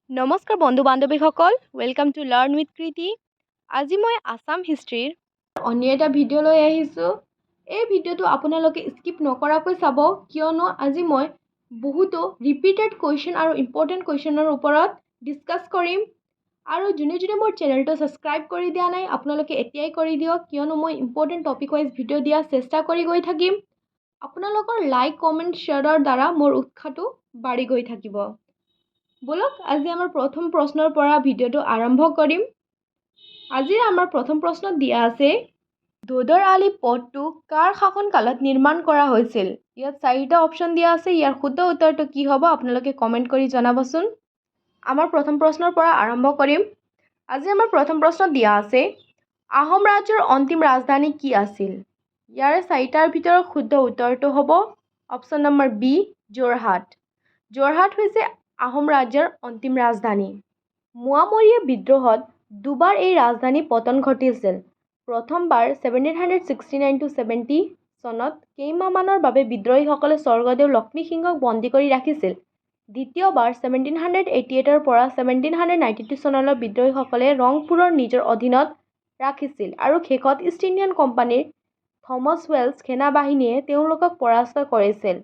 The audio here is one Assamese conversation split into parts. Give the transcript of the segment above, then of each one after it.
নমস্কাৰ বন্ধু বান্ধৱীসকল, ৱেলকাম টু লাৰ্ণ উইথ কৃতি। আজি মই আসাম হিষ্ট্ৰীৰ অন্য এটা ভিডিঅ' লৈ আহিছোঁ। এই ভিডিঅ'টো আপোনালোকে স্কিপ নকৰাকৈ চাব, কিয়নো আজি মই বহুতো ৰিপিটেড কুৱেশ্যন আৰু ইম্পৰ্টেণ্ট কুৱেশ্যনৰ ওপৰত ডিছকাছ কৰিম। আৰু যোনে মোৰ চেনেলটো ছাবস্ক্ৰাইব কৰি দিয়া নাই, আপোনালোকে এতিয়াই কৰি দিয়ক, কিয়নো মই ইম্পৰ্টেণ্ট টপিক ৱাইজ ভিডিঅ' দিয়াৰ চেষ্টা কৰি গৈ থাকিম। আপোনালোকৰ লাইক, কমেণ্ট, শ্বেয়াৰৰ দ্বাৰা মোৰ উৎসাহটো বাঢ়ি গৈ থাকিব। বলক আজি আমাৰ প্ৰথম প্ৰশ্নৰ পৰা ভিডিঅ'টো আৰম্ভ কৰিম। আজি আমাৰ প্ৰথম প্ৰশ্নত দিয়া আছে, দোদৰ আলি পথটো কাৰ শাসনকালত নিৰ্মাণ কৰা হৈছিল? ইয়াত 4টা অপশ্যন দিয়া আছে। ইয়াৰ শুদ্ধ উত্তৰটো কি হ'ব আপোনালোকে কমেণ্ট কৰি জনাবচোন। আমাৰ প্ৰথম প্ৰশ্নৰ পৰা আৰম্ভ কৰিম। আজি আমাৰ প্ৰথম প্ৰশ্নত দিয়া আছে, আহোম ৰাজ্যৰ অন্তিম ৰাজধানী কি আছিল? ইয়াৰে 4টাৰ ভিতৰত শুদ্ধ উত্তৰটো হ'ব option number B, Jorhat. Jorhat হৈছে আহোম ৰাজ্যৰ অন্তিম ৰাজধানী। মোৱামৰীয়া বিদ্ৰোহত দুবাৰ এই ৰাজধানী পতন ঘটিছিল। প্ৰথমবাৰ 1769-70 চনত কেইমাহমানৰ বাবে বিদ্ৰোহীসকলে স্বৰ্গদেউ লক্ষ্মীসিংহক বন্দী কৰি ৰাখিছিল। দ্বিতীয়বাৰ 1788 পৰা 1792 চনলৈ বিদ্ৰোহীসকলে ৰংপুৰৰ নিজৰ অধীনত ৰাখিছিল আৰু শেষত ইষ্ট ইণ্ডিয়ান কোম্পানীৰ থমাছ ৱেলছ সেনাবাহিনীয়ে তেওঁলোকক পৰাস্ত কৰিছিল।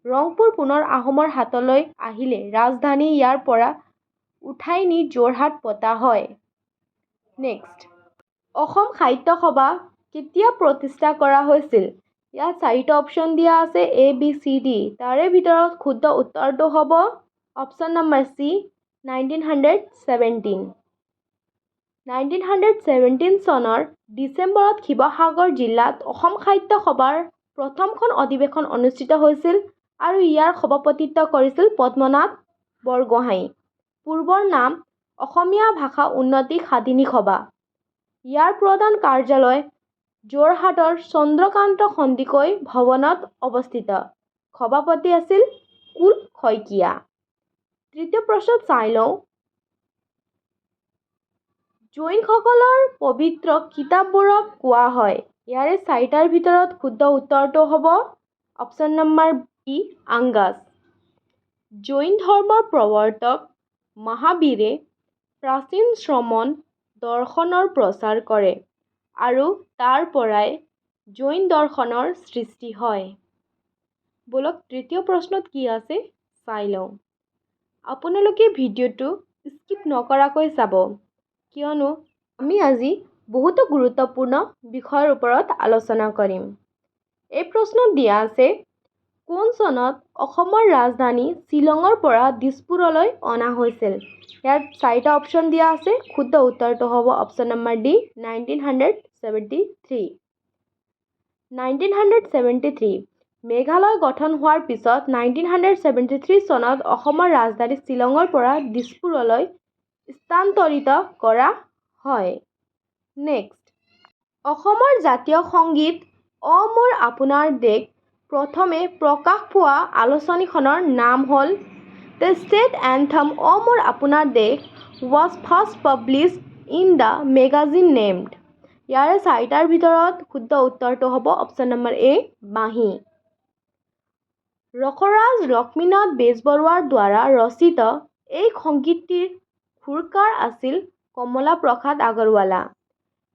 ৰংপুৰ পুনৰ আহোমৰ হাতলৈ আহিলে ৰাজধানী ইয়াৰ পৰা উঠাই নি যোৰহাট পতা হয়। নেক্সট, অসম সাহিত্য সভা কেতিয়া প্ৰতিষ্ঠা কৰা হৈছিল? ইয়াত 4টা অপশ্যন দিয়া আছে, এ, বি, চি, ডি। তাৰে ভিতৰত শুদ্ধ উত্তৰটো হ'ব অপশ্যন নম্বৰ চি, 1917। 1917 চনৰ ডিচেম্বৰত শিৱসাগৰ জিলাত অসম সাহিত্য সভাৰ প্ৰথমখন অধিৱেশন অনুষ্ঠিত হৈছিল আৰু ইয়াৰ সভাপতিত্ব কৰিছিল পদ্মনাথ বৰগোহাঁই। পূৰ্বৰ নাম অসমীয়া ভাষা উন্নতি সাধিনী সভা। ইয়াৰ প্ৰধান কাৰ্যালয় যোৰহাটৰ চন্দ্ৰকান্ত সন্দিকৈ ভৱনত অৱস্থিত। সভাপতি আছিল কুল শইকীয়া। তৃতীয় প্ৰশ্ন চাই লওঁ। জৈনসকলৰ পবিত্ৰ কিতাপবোৰক কোৱা হয়। ইয়াৰে 4টাৰ ভিতৰত শুদ্ধ উত্তৰটো হ'ব option number B, Angus. Jain ধৰ্মৰ প্ৰৱৰ্তক মহাবীৰে প্ৰাচীন শ্ৰমণ দৰ্শনৰ প্ৰচাৰ কৰে আৰু তাৰ পৰাই জৈন দৰ্শনৰ সৃষ্টি হয়। বলক তৃতীয় প্ৰশ্নত কি আছে চাই লওঁ। আপোনালোকে ভিডিঅ'টো স্কিপ নকৰাকৈ চাব, কিয়নো আমি আজি বহুতো গুৰুত্বপূৰ্ণ বিষয়ৰ ওপৰত আলোচনা কৰিম। এই প্ৰশ্নত দিয়া আছে, কোন চনত অসমৰ ৰাজধানী শ্বিলঙৰ পৰা দিছপুৰলৈ অনা হৈছিল? ইয়াত 4টা অপশ্যন দিয়া আছে। শুদ্ধ উত্তৰটো হ'ব অপশ্যন নম্বৰ ডি, 1973। 1973 মেঘালয় গঠন হোৱাৰ পিছত 1973 চনত অসমৰ ৰাজধানী শ্বিলঙৰ পৰা দিছপুৰলৈ স্থানান্তৰিত কৰা হয়। নেক্সট, অসমৰ জাতীয় সংগীত অ মোৰ আপোনাৰ দেশ প্ৰথমে প্ৰকাশ পোৱা আলোচনীখনৰ নাম হ'ল দ্য ষ্টেট এন্থম অ মোৰ আপোনাৰ দেশ was first published in the magazine named. ইয়াৰে 4টাৰ ভিতৰত শুদ্ধ উত্তৰটো হ'ব অপশ্যন নম্বৰ এ, বাঁহী। ৰসৰাজ লক্ষ্মীনাথ বেজবৰুৱাৰ দ্বাৰা ৰচিত এই সংগীতটিৰ সুৰকাৰ আছিল কমলা প্ৰসাদ আগৰৱালা।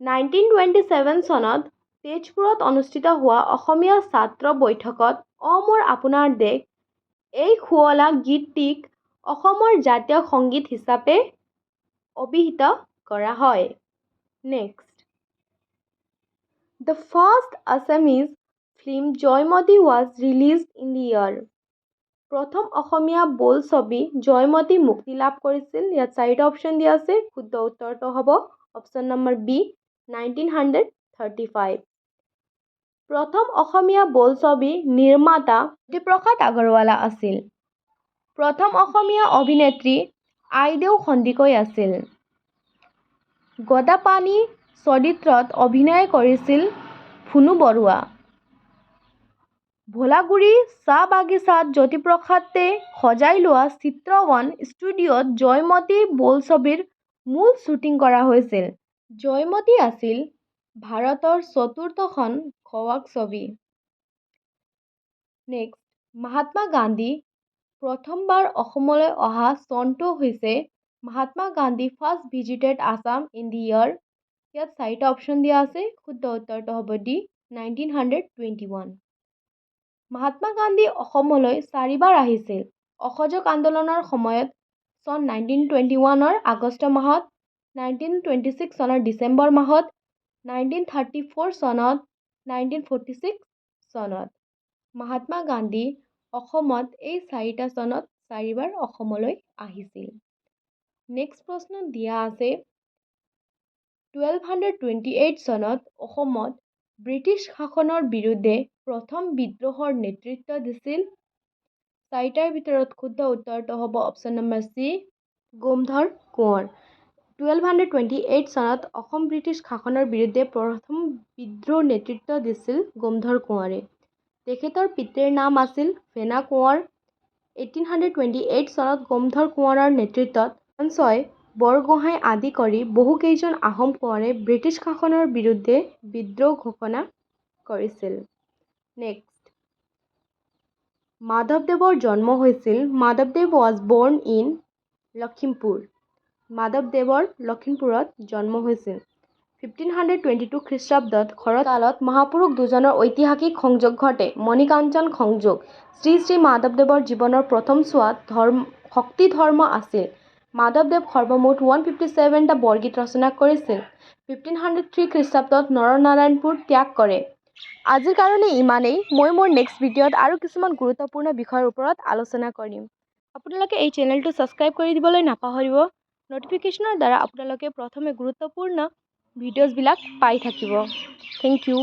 1927 চনত তেজপুৰত অনুষ্ঠিত হোৱা অসমীয়া ছাত্ৰ বৈঠকত অ মোৰ আপোনাৰ দেশ এই শুৱলা গীতটিক অসমৰ জাতীয় সংগীত হিচাপে অভিহিত কৰা হয়। Next, the first Assamese film Joymoti was released in the year. প্ৰথম অসমীয়া বোলছবি জয়মতী মুক্তি লাভ কৰিছিল। ইয়াত 4টা অপশ্যন দিয়া আছে। শুদ্ধ উত্তৰটো হ'ব অপশ্যন নম্বৰ বি, 1935। প্ৰথম অসমীয়া বোলছবি নিৰ্মাতা জ্যোতিপ্ৰসাদ আগৰৱালা আছিল। প্ৰথম অসমীয়া অভিনেত্ৰী আইদেউ সন্দিকৈ আছিল। গদাপাণি চৰিত্ৰত অভিনয় কৰিছিল ফুনু বৰুৱা। ভোলাগুৰি চাহ বাগিচাত জ্যোতিপ্ৰসাদে সজাই লোৱা চিত্ৰবন ষ্টুডিঅ'ত জয়মতী বোলছবিৰ মূল শ্বুটিং কৰা হৈছিল। জয়মতী আছিল ভাৰতৰ চতুৰ্থখন খৱাক ছবি। নেক্সট, মহাত্মা গান্ধী প্ৰথমবাৰ অসমলৈ অহা চনটো হৈছে Mahatma Gandhi first visited Assam in the year. ইয়াত 4টা অপশ্যন দিয়া আছে, শুদ্ধ উত্তৰটো হ'ব ডি 1921। মহাত্মা গান্ধী অসমলৈ 4বাৰ আহিছিল। অসহযোগ আন্দোলনৰ সময়ত চন 1921ৰ আগষ্ট মাহত, 1926 চনৰ ডিচেম্বৰ মাহত, 1934 চনত, 1946 চনত। মহাত্মা গান্ধী অসমত এই 4টা চনত 4বাৰ অসমলৈ আহিছিল। নেক্সট প্ৰশ্ন দিয়া আছে 1228 চনত অসমত ব্ৰিটিছ শাসনৰ বিৰুদ্ধে প্ৰথম বিদ্ৰোহৰ নেতৃত্ব দিছিল। 4টাৰ ভিতৰত শুদ্ধ উত্তৰটো হ'ব option number C, Gomdhar Konwar. 1228 চনত অসম ব্ৰিটিছ শাসনৰ বিৰুদ্ধে প্ৰথম বিদ্ৰোহ নেতৃত্ব দিছিল গোমধৰ কোঁৱৰে। তেখেতৰ পিতৃৰ নাম আছিল ভেনা কোঁৱৰ। 1828 চনত গোমধৰ কোঁৱৰৰ নেতৃত্বত সঞ্জয় বৰগোহাঁই আদি কৰি বহুকেইজন আহোম কোঁৱৰে ব্ৰিটিছ শাসনৰ বিৰুদ্ধে বিদ্ৰোহ ঘোষণা কৰিছিল। নেক্সট, মাধৱদেৱৰ জন্ম হৈছিল। মাধৱদেৱ ৱাজ বৰ্ন ইন লখিমপুৰ। মাধৱদেৱৰ লখিমপুৰত জন্ম হৈছিল। 1522 খ্ৰীষ্টাব্দত শৰৎকালত মহাপুৰুষ দুজনৰ ঐতিহাসিক সংযোগ ঘটে। মণিকাঞ্চন সংযোগ। শ্ৰী শ্ৰী মাধৱদেৱৰ জীৱনৰ প্ৰথম ছোৱাত শক্তি ধৰ্ম আছিল। মাধৱদেৱ সৰ্বমুঠ 157টা বৰগীত ৰচনা কৰিছিল। 1503 খ্ৰীষ্টাব্দত নৰনাৰায়ণপুৰ ত্যাগ কৰে। আজিৰ কাৰণে ইমানেই। মই মোৰ নেক্সট ভিডিঅ'ত আৰু কিছুমান গুৰুত্বপূৰ্ণ বিষয়ৰ ওপৰত আলোচনা কৰিম। আপোনালোকে এই চেনেলটো ছাবস্ক্ৰাইব কৰি দিবলৈ নাপাহৰিব। ন'টিফিকেশ্যনৰ দ্বাৰা আপোনালোকে প্ৰথমে গুৰুত্বপূৰ্ণ ভিডিঅ'ছবিলাক পাই থাকিব। Thank U.